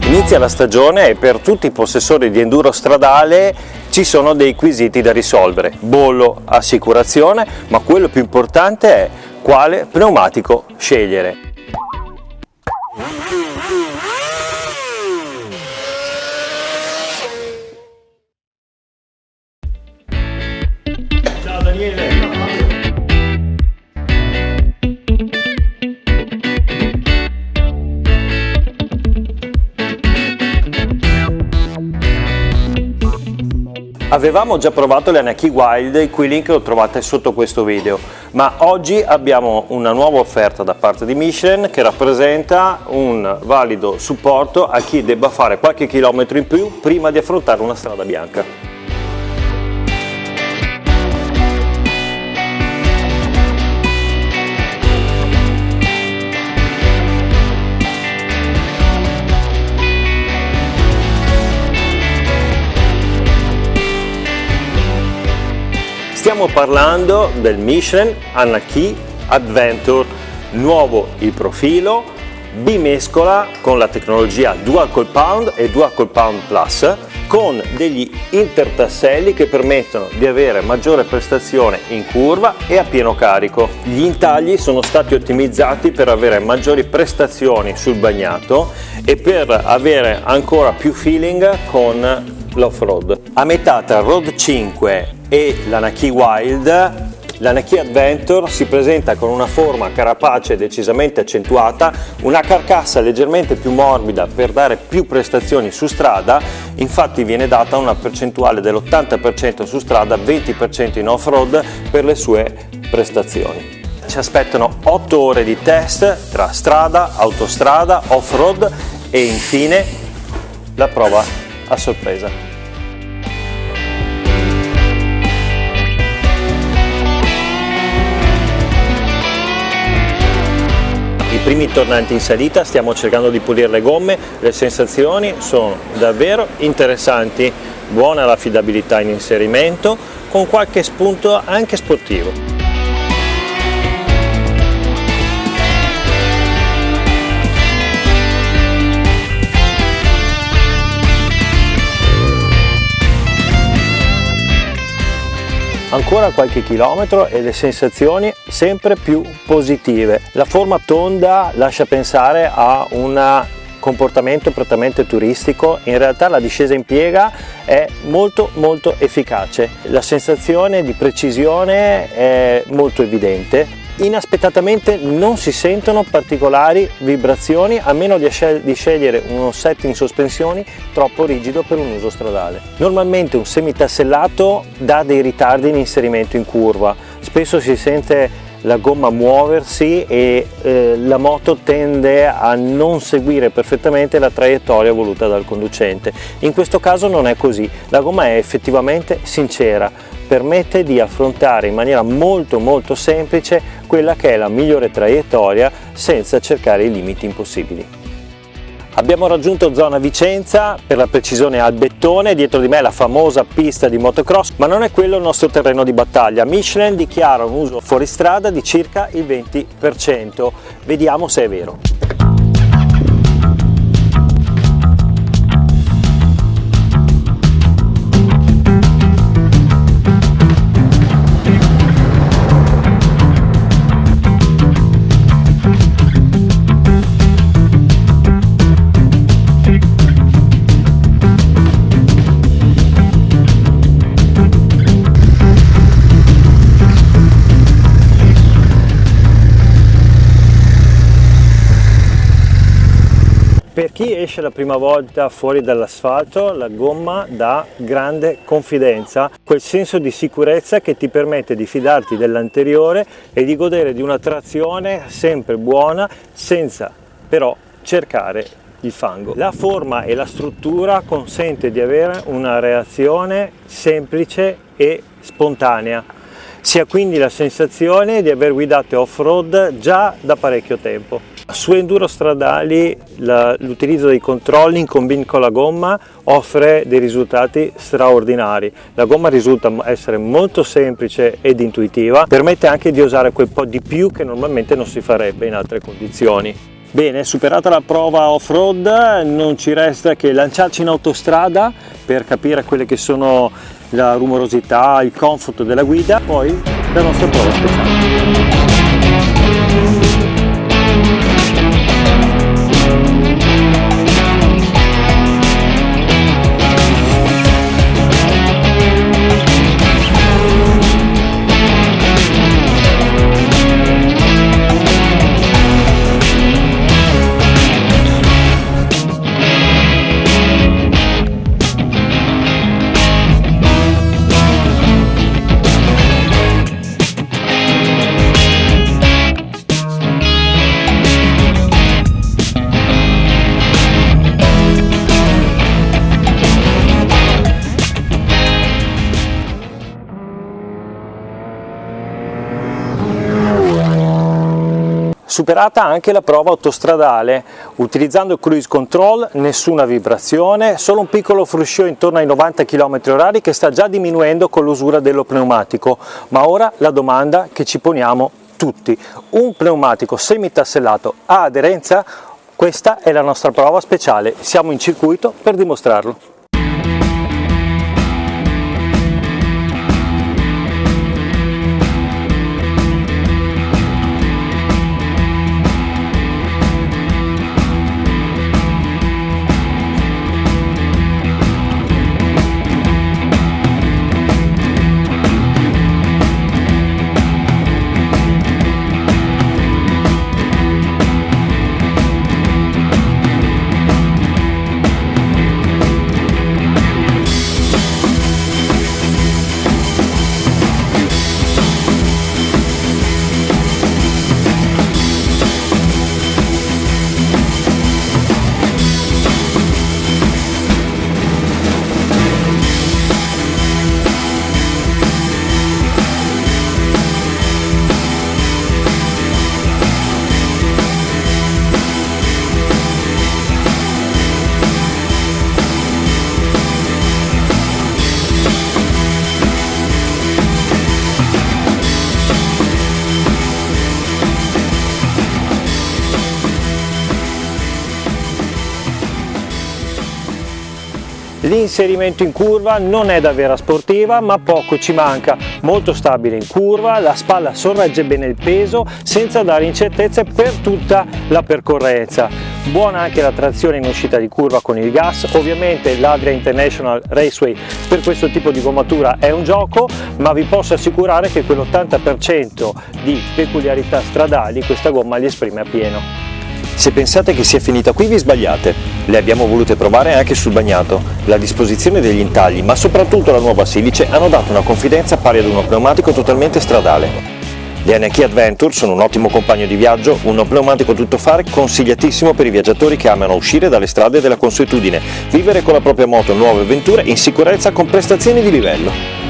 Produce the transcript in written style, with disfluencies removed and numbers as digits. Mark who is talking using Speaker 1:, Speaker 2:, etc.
Speaker 1: Inizia la stagione e per tutti i possessori di enduro stradale ci sono dei quesiti da risolvere: bollo, assicurazione, ma quello più importante è quale pneumatico scegliere. Ciao Daniele! Avevamo già provato le Anaki Wild, i cui link lo trovate sotto questo video, ma oggi abbiamo una nuova offerta da parte di Michelin che rappresenta un valido supporto a chi debba fare qualche chilometro in più prima di affrontare una strada bianca. Stiamo parlando del Michelin Anaki Adventure, nuovo il profilo, bimescola con la tecnologia Dual Compound e Dual Compound Plus, con degli intertasselli che permettono di avere maggiore prestazione in curva e a pieno carico. Gli intagli sono stati ottimizzati per avere maggiori prestazioni sul bagnato e per avere ancora più feeling con l'off-road. A metà tra Road 5 e l'Anaki Wild, l'Anaki Adventure si presenta con una forma carapace decisamente accentuata, una carcassa leggermente più morbida per dare più prestazioni su strada, infatti viene data una percentuale dell'80% su strada, 20% in off-road per le sue prestazioni. Ci aspettano 8 ore di test tra strada, autostrada, off-road e infine la prova a sorpresa. I primi tornanti in salita, stiamo cercando di pulire le gomme, le sensazioni sono davvero interessanti, buona l'affidabilità in inserimento, con qualche spunto anche sportivo. Ancora qualche chilometro e le sensazioni sempre più positive. La forma tonda lascia pensare a un comportamento prettamente turistico, in realtà la discesa in piega è molto efficace. La sensazione di precisione è molto evidente. Inaspettatamente non si sentono particolari vibrazioni, a meno di scegliere uno set in sospensioni troppo rigido per un uso stradale. Normalmente un semitassellato dà dei ritardi in inserimento in curva, spesso si sente la gomma muoversi e la moto tende a non seguire perfettamente la traiettoria voluta dal conducente. In questo caso non è così, la gomma è effettivamente sincera, permette di affrontare in maniera molto semplice quella che è la migliore traiettoria senza cercare i limiti impossibili. Abbiamo raggiunto zona Vicenza, per la precisione al Bettone, dietro di me la famosa pista di motocross, ma non è quello il nostro terreno di battaglia. Michelin dichiara un uso fuoristrada di circa il 20%, vediamo se è vero. Per chi esce la prima volta fuori dall'asfalto, la gomma dà grande confidenza, quel senso di sicurezza che ti permette di fidarti dell'anteriore e di godere di una trazione sempre buona senza però cercare il fango. La forma e la struttura consente di avere una reazione semplice e spontanea. Si ha quindi la sensazione di aver guidato off-road già da parecchio tempo. Su enduro stradali l'utilizzo dei controlli in combin con la gomma offre dei risultati straordinari. La gomma risulta essere molto semplice ed intuitiva, permette anche di usare quel po' di più che normalmente non si farebbe in altre condizioni. Bene, superata la prova off-road non ci resta che lanciarci in autostrada per capire quelle che sono la rumorosità, il comfort della guida, poi la nostra prova speciale. Superata anche la prova autostradale, utilizzando il cruise control, nessuna vibrazione, solo un piccolo fruscio intorno ai 90 km/h che sta già diminuendo con l'usura dello pneumatico. Ma ora la domanda che ci poniamo tutti: un pneumatico semitassellato ha aderenza? Questa è la nostra prova speciale, siamo in circuito per dimostrarlo. L'inserimento in curva non è da vera sportiva, ma poco ci manca, molto stabile in curva, la spalla sorregge bene il peso senza dare incertezze per tutta la percorrenza. Buona anche la trazione in uscita di curva con il gas, ovviamente l'Adria International Raceway per questo tipo di gommatura è un gioco, ma vi posso assicurare che quell'80% di peculiarità stradali questa gomma li esprime appieno.
Speaker 2: Se pensate che sia finita qui vi sbagliate, le abbiamo volute provare anche sul bagnato. La disposizione degli intagli, ma soprattutto la nuova silice, hanno dato una confidenza pari ad uno pneumatico totalmente stradale. Le NK Adventure sono un ottimo compagno di viaggio, uno pneumatico tuttofare consigliatissimo per i viaggiatori che amano uscire dalle strade della consuetudine, vivere con la propria moto nuove avventure in sicurezza con prestazioni di livello.